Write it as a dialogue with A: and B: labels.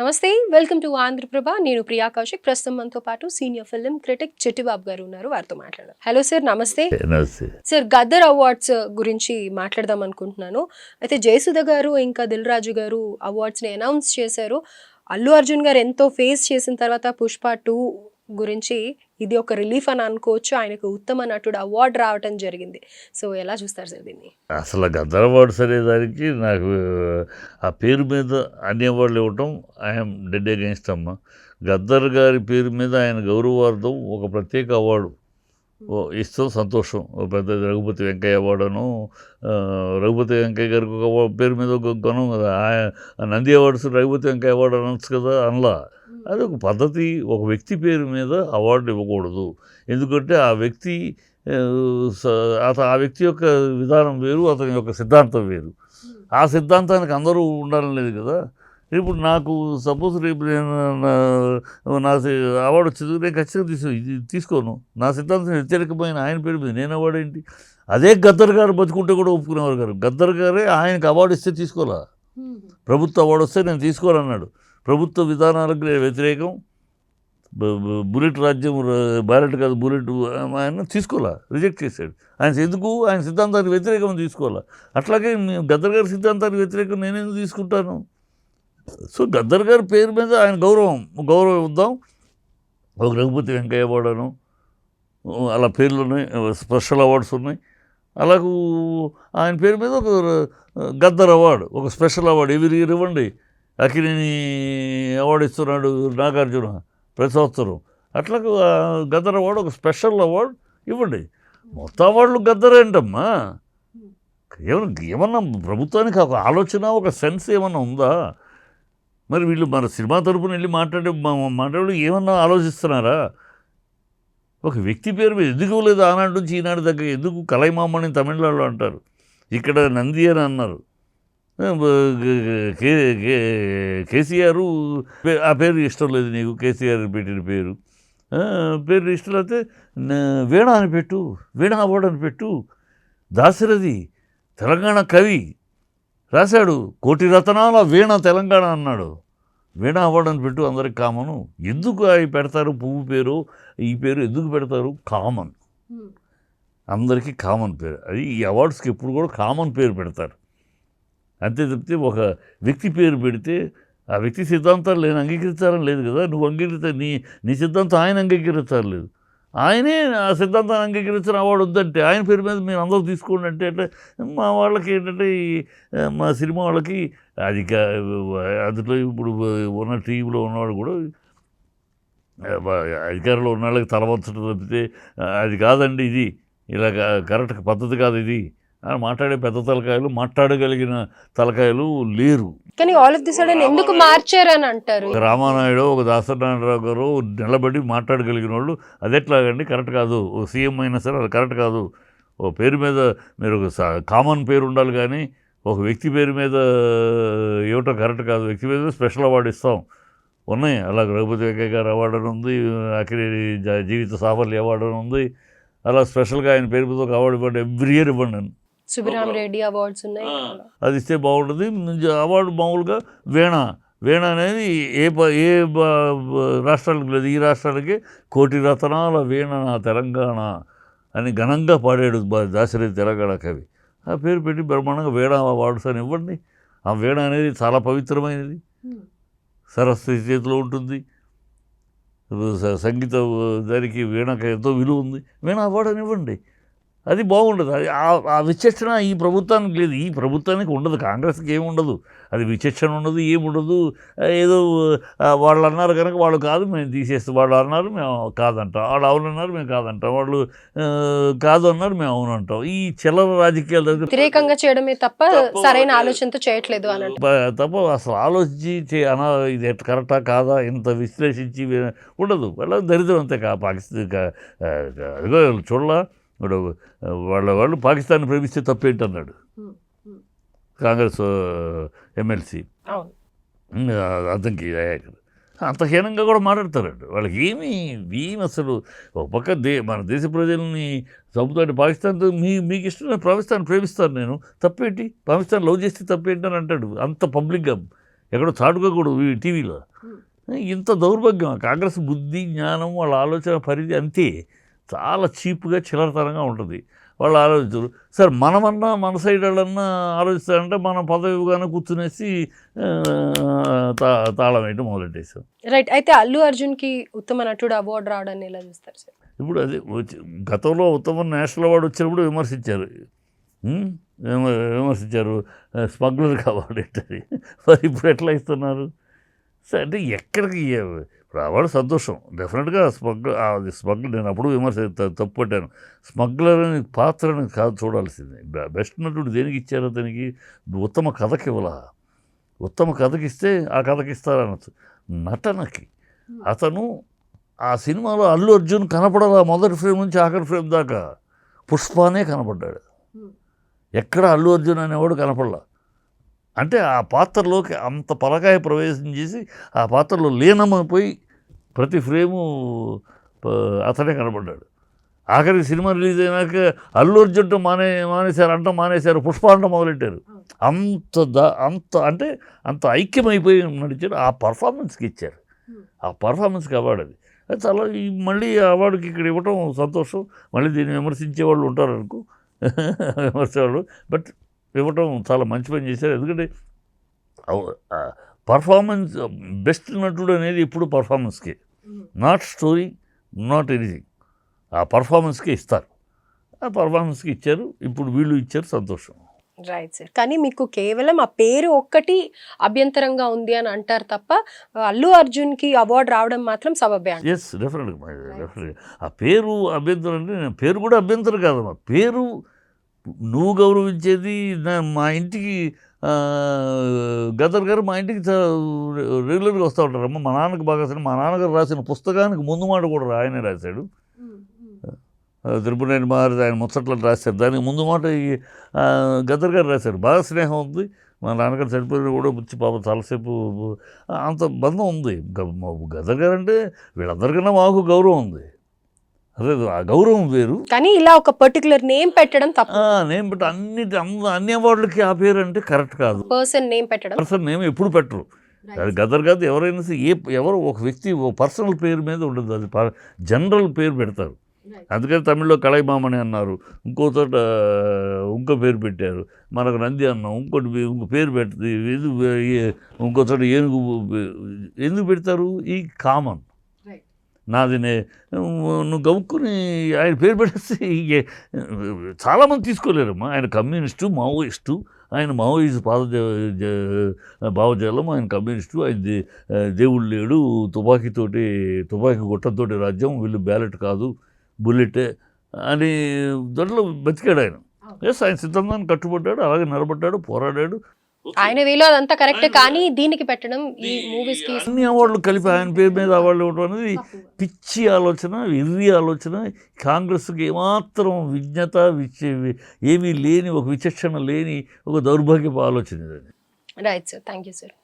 A: నమస్తే, welcome to Andhraprabha. నేను ప్రియా కౌశిక్. ప్రస్తుతం మనతో పాటు సీనియర్ ఫిల్మ్ క్రిటిక్ చిట్టిబాబు గారు ఉన్నారు. వారితో మాట్లాడదాం. హలో సార్, నమస్తే.
B: నమస్తే
A: సార్, గద్దర్ అవార్డ్స్ గురించి మాట్లాడదాం అనుకుంటున్నాను. అయితే జయసుధ గారు ఇంకా దిల్ రాజు గారు అవార్డ్స్ని అనౌన్స్ చేశారు. అల్లు అర్జున్ గారు ఎంతో ఫేస్ చేసిన తర్వాత పుష్ప 2 గురించి ఇది ఒక రిలీఫ్ అని అనుకోవచ్చు. ఆయనకు ఉత్తమ నటుడు అవార్డు రావటం జరిగింది. సో ఎలా చూస్తారు సార్ దీన్ని?
B: అసలు గద్దర్ అవార్డ్స్ అనేదానికి నాకు ఆ పేరు మీద అన్ని అవార్డులు ఇవ్వటం ఐఎమ్ డెడ్ అగెన్స్ట్ అమ్మ. గద్దర్ గారి పేరు మీద ఆయన గౌరవార్థం ఒక ప్రత్యేక అవార్డు ఇస్తూ సంతోషం. పెద్ద రఘుపతి వెంకయ్య అవార్డును, రఘుపతి వెంకయ్య గారికి ఒక పేరు మీద ఒక గణం కదా. నంది అవార్డ్స్ రఘుపతి వెంకయ్య అవార్డు అనొచ్చు కదా, అనలా. అది ఒక పద్ధతి. ఒక వ్యక్తి పేరు మీద అవార్డు ఇవ్వకూడదు. ఎందుకంటే ఆ వ్యక్తి ఆ వ్యక్తి యొక్క విధానం వేరు, అతని యొక్క సిద్ధాంతం వేరు. ఆ సిద్ధాంతానికి అందరూ ఉండాలని లేదు కదా. ఇప్పుడు నాకు సపోజ్ రేపు నేను నా అవార్డు వచ్చింది, నేను ఖచ్చితంగా తీసుకోను. నా సిద్ధాంతం వ్యతిరేకమైన ఆయన పేరు మీద నేను అవార్డు ఏంటి? అదే గద్దర్ గారు బతుకుంటే కూడా ఒప్పుకునేవారు గారు. గద్దర్ గారే ఆయనకు అవార్డు ఇస్తే తీసుకోవాలా, ప్రభుత్వ అవార్డు వస్తే నేను తీసుకోవాలన్నాడు. ప్రభుత్వ విధానాలకు వ్యతిరేకం, బుల్లెట్ రాజ్యం, బ్యాలెట్ కాదు బుల్లెట్, ఆయన తీసుకోవాలా, రిజెక్ట్ చేశాడు. ఆయన సిద్ధాంతానికి వ్యతిరేకం తీసుకోవాలా. అట్లాగే గద్దర్ గారి సిద్ధాంతానికి వ్యతిరేకం నేనేందుకు తీసుకుంటాను? సో గద్దర్ గారి పేరు మీద ఆయన గౌరవం ఇద్దాం. ఒక రఘుపతి వెంకయ్య అవార్డును అలా పేర్లు ఉన్నాయి, స్పెషల్ అవార్డ్స్ ఉన్నాయి. అలాగూ ఆయన పేరు మీద ఒక గద్దర్ అవార్డు, ఒక స్పెషల్ అవార్డు ఎవరి ఇయర్ ఇవ్వండి. అక్కినేని అవార్డు ఇస్తున్నాడు నాగార్జున ప్రతి సంవత్సరం. అట్లాగే గద్దర్ అవార్డు ఒక స్పెషల్ అవార్డు ఇవ్వండి. మొత్తం అవార్డులు గద్దర్ ఏంటమ్మా? ఏమన్నా ప్రభుత్వానికి ఒక ఆలోచన, ఒక సెన్స్ ఏమన్నా ఉందా? మరి వీళ్ళు మన సినిమా తరపున వెళ్ళి మాట్లాడే ఏమన్నా ఆలోచిస్తున్నారా? ఒక వ్యక్తి పేరు మీద ఎందుకు లేదు? ఆనాడు నుంచి ఈనాడు దగ్గర ఎందుకు కలైమామని తమిళనాడులో అంటారు, ఇక్కడ నంది అని అన్నారు. కేసీఆర్ ఆ పేరు ఇష్టం లేదు నీకు, కేసీఆర్ పెట్టిన పేరు ఇష్టం అయితే వీణ అని పెట్టు, వీణ అవార్డు అని పెట్టు. దాశరథి తెలంగాణ కవి రాశాడు, కోటి రతనాల వీణ తెలంగాణ అన్నాడు. వీణ అవార్డు అని పెట్టు, అందరికి కామను. ఎందుకు అవి పెడతారు? పువ్వు పేరు ఈ పేరు ఎందుకు పెడతారు? కామన్, అందరికీ కామన్ పేరు. అది ఈ అవార్డ్స్కి ఎప్పుడు కూడా కామన్ పేరు పెడతారు. అంతే తప్పితే ఒక వ్యక్తి పేరు పెడితే ఆ వ్యక్తి సిద్ధాంతాలు నేను అంగీకరించాలని లేదు కదా. నువ్వు నీ సిద్ధాంతం ఆయన అంగీకరించాలి. ఆయనే ఆ సిద్ధాంతాన్ని అంగీకరించిన అవార్డు వద్దంటే ఆయన పేరు మీద మీరు అందరూ తీసుకోండి అంటే మా వాళ్ళకి ఏంటంటే మా సినిమా వాళ్ళకి అది అందులో ఇప్పుడు ఉన్న టీవీలో ఉన్నవాడు కూడా అధికారంలో ఉన్న వాళ్ళకి తలవంచడం తప్పితే అది కాదండి, ఇది ఇలా కరెక్ట్ పద్ధతి కాదు ఇది అని మాట్లాడే పెద్ద తలకాయలు, మాట్లాడగలిగిన తలకాయలు లేరు.
A: కానీ ఆల్ ఆఫ్ ది సడన్ ఎందుకు మార్చారని అంటారు.
B: రామానాయుడు, ఒక దాసనారాయణరావు గారు నిలబడి మాట్లాడగలిగిన వాళ్ళు అది ఎట్లాగండి? కరెక్ట్ కాదు. ఓ సీఎం అయినా సరే అది కరెక్ట్ కాదు. ఓ పేరు మీద మీరు ఒక కామన్ పేరు ఉండాలి, కానీ ఒక వ్యక్తి పేరు మీద ఇవ్వటం కరెక్ట్ కాదు. వ్యక్తి మీద స్పెషల్ అవార్డు ఇస్తాం, ఉన్నాయి. అలాగే రఘుపతి వెంకయ్య గారు అవార్డు అని ఉంది, అక్కినేని జీవిత సాఫల్య అవార్డు అని ఉంది. అలా స్పెషల్గా ఆయన పేరు మీద ఒక అవార్డు ఇవ్వండి, ఎవ్రీ ఇయర్ ఇవ్వండి.
A: సుబ్రహ్మరెడ్డి అవార్డ్స్ ఉన్నాయి,
B: అది ఇస్తే బాగుంటుంది. అవార్డు మామూలుగా వీణ అనేది ఏ రాష్ట్రాలకు లేదు. ఈ రాష్ట్రాలకి కోటి రతనాల వీణ నా తెలంగాణ అని ఘనంగా పాడాడు దాశరథి తెలంగాణ కవి. ఆ పేరు పెట్టి బ్రహ్మాండంగా వీణ అవార్డ్స్ అని ఇవ్వండి. ఆ వీణ అనేది చాలా పవిత్రమైనది, సరస్వతి చేతిలో ఉంటుంది. సంగీత దానికి వీణకు ఎంతో విలువ ఉంది. వీణ అవార్డు అని ఇవ్వండి, అది బాగుండదు. అది ఆ విచక్షణ ఈ ప్రభుత్వానికి లేదు. ఈ ప్రభుత్వానికి ఉండదు, కాంగ్రెస్కి ఏముండదు. అది విచక్షణ ఉండదు, ఏముండదు. ఏదో వాళ్ళు అన్నారు కనుక వాళ్ళు కాదు మేము తీసేస్తాం, వాళ్ళు అన్నారు మేము కాదంటాం, వాళ్ళు అవును అన్నారు మేము కాదంటాం, వాళ్ళు కాదు అన్నారు మేము అవును అంటాం. ఈ చిల్లర రాజకీయాలు
A: వ్యతిరేకంగా చేయడమే తప్ప సరైన ఆలోచనతో చేయట్లేదు అని
B: తప్ప అసలు ఆలోచించి ఇది కరెక్టా కాదా ఇంత విశ్లేషించి ఉండదు. వాళ్ళ దరిద్రం అంతే. పాకిస్తాన్ అదిగో చూడలా, ఇప్పుడు వాళ్ళు పాకిస్తాన్ ప్రేమిస్తే తప్పేంటన్నాడు కాంగ్రెస్ ఎమ్మెల్సీ. అర్థంకి అంత హీనంగా కూడా మాట్లాడతారండి. వాళ్ళకి ఏమి అసలు ఒక పక్క మన దేశ ప్రజల్ని చంపుతాడు. పాకిస్తాన్తో మీకు ఇష్టం పాకిస్తాన్ ప్రేమిస్తాను నేను, తప్పేంటి? పాకిస్తాన్ లవ్ చేస్తే తప్పేంటి అని అంటాడు అంత పబ్లిక్గా. ఎక్కడో చాటుకోకూడదు టీవీలో. ఇంత దౌర్భాగ్యం కాంగ్రెస్ బుద్ధి జ్ఞానం వాళ్ళ ఆలోచన పరిధి అంతే, చాలా చీప్గా చిల్లరతనంగా ఉంటుంది. వాళ్ళు ఆలోచించరు. సరే మనమన్నా మన సైడ్ వాళ్ళన్నా ఆలోచిస్తారంటే మనం పదవిగానే కూర్చునేసి తాళం వేయటం మొదలెట్టేసాం.
A: రైట్. అయితే అల్లు అర్జున్కి ఉత్తమ నటుడు అవార్డు రావడాన్ని ఎలా చూస్తారు సార్?
B: ఇప్పుడు అది గతంలో ఉత్తమ నేషనల్ అవార్డు వచ్చినప్పుడు విమర్శించారు, స్మగ్లర్ అవార్డు ఏంటది, మరి ఇప్పుడు ఎట్లా ఇస్తున్నారు? సరే అంటే ఎక్కడికి ఇప్పుడు అవార్డు సంతోషం, డెఫినెట్గా స్మగ్లర్ నేను అప్పుడు విమర్శ తప్పు పట్టాను. స్మగ్లర్ అని పాత్రని కాదు చూడాల్సింది, బెస్ట్ నటుడు దేనికి ఇచ్చారు అతనికి? ఉత్తమ కథకి ఇవ్వాల, ఉత్తమ కథకి ఇస్తే ఆ కథకి ఇస్తారనొచ్చు. నటనకి అతను ఆ సినిమాలో అల్లు అర్జున్ కనపడాల, మొదటి ఫ్రేమ్ నుంచి ఆఖరి ఫ్రేమ్ దాకా పుష్పానే కనపడ్డాడు, ఎక్కడ అల్లు అర్జున్ అనేవాడు కనపడలా. అంటే ఆ పాత్రలోకి అంత పలకాయ ప్రవేశం చేసి ఆ పాత్రలో లీనమైపోయి ప్రతి ఫ్రేము అతనే కనపడ్డాడు. ఆఖరికి సినిమా రిలీజ్ అయినాక అల్లు అర్జున్తో మానేశారు, పుష్ప అంట మొదలెట్టారు. అంత అంటే అంత ఐక్యమైపోయి నడిచారు. ఆ పర్ఫార్మెన్స్కి ఇచ్చారు, ఆ పర్ఫార్మెన్స్కి అవార్డు. అది చాలా మళ్ళీ ఆ అవార్డుకి ఇక్కడ ఇవ్వటం సంతోషం. మళ్ళీ దీన్ని విమర్శించే వాళ్ళు ఉంటారు అనుకో, విమర్శేవాళ్ళు, బట్ ఇవ్వటం చాలా మంచి పని చేశారు. ఎందుకంటే పర్ఫార్మెన్స్, బెస్ట్ నటుడు అనేది ఇప్పుడు పర్ఫార్మెన్స్కి, నాట్ స్టోరీ, నాట్ ఎనీథింగ్, ఆ పర్ఫార్మెన్స్కి ఇస్తారు. ఆ పర్ఫార్మెన్స్కి ఇచ్చారు, ఇప్పుడు వీళ్ళు ఇచ్చారు, సంతోషం.
A: Right sir. కానీ మీకు కేవలం ఆ పేరు ఒక్కటి అభ్యంతరంగా ఉంది అని అంటారు తప్ప అల్లు అర్జున్కి అవార్డు రావడం మాత్రం సబబే అంటారు.
B: ఎస్, డెఫినెట్గా. ఆ పేరు అభ్యంతరం అంటే పేరు కూడా అభ్యంతరం కాదమ్మా. పేరు నువ్వు గౌరవించేది. మా ఇంటికి గదర్ గారు మా ఇంటికి రెగ్యులర్గా వస్తూ ఉంటారమ్మా. మా నాన్నకి బాగా మా నాన్నగారు రాసిన పుస్తకానికి ముందు మాట కూడా ఆయనే రాశాడు. త్రిపురనేని మహారాజు ఆయన ముచ్చట్లు రాశారు, దానికి ముందు మాట గదర్ గారు రాశారు. బాగా స్నేహం ఉంది. మా నాన్నగారు చనిపోయిన కూడా వచ్చి పాప చాలాసేపు అంత బంధం ఉంది. గదర్ గారు అంటే వీళ్ళందరికన్నా మాకు గౌరవం ఉంది. అదే ఆ గౌరవం వేరు.
A: కానీ ఇలా ఒక పర్టికులర్ నేమ్ పెట్టడం తప్పు.
B: నేమ్ పెట్టి అన్ని అవార్డులకి ఆ పేరు అంటే కరెక్ట్ కాదు.
A: పర్సన్ నేమ్
B: ఎప్పుడు పెట్టరు. అది గదర్ కాదు, ఎవరైనా ఎవరు ఒక వ్యక్తి పర్సనల్ పేరు మీద ఉండదు, అది జనరల్ పేరు పెడతారు. అందుకని తమిళ్లో కళైమామని అన్నారు, ఇంకో చోట ఇంకో పేరు పెట్టారు. మనకు నంది అన్నాం, ఇంకో పేరు పెడుతుంది. ఇంకో చోట ఏనుగు ఎందుకు పెడతారు? ఈ కామన్. నాది నువ్వు గవ్వుకుని ఆయన పేరు పెట్టేస్తే చాలామంది తీసుకోలేరమ్మా. ఆయన కమ్యూనిస్టు, మావోయిస్టు. ఆయన మావోయిస్ట్ భావజాలం, ఆయన కమ్యూనిస్టు, ఆయన దేవుడు లేడు, తుపాకీ గుట్టంతోటి రాజ్యం, వీళ్ళు బ్యాలెట్ కాదు బుల్లెటే అని దాంట్లో బతికాడు ఆయన. ఎస్, ఆయన సిద్ధాంతాన్ని కట్టుబడ్డాడు, అలాగే నిలబడ్డాడు, పోరాడాడు.
A: ఆయన వేలో అదంతా కరెక్టే. కానీ దీనికి పెట్టడం, ఈ మూవీస్ కి
B: అన్ని అవార్డులు కలిపి ఆయన పేరు మీద అవార్డులు ఇవ్వడం అనేది పిచ్చి ఆలోచన, వెర్రి ఆలోచన. కాంగ్రెస్కి ఏమాత్రం విజ్ఞత ఏమీ లేని, ఒక విచక్షణ లేని ఒక దౌర్భాగ్యపు ఆలోచన ఇది.
A: Right sir, thank you sir.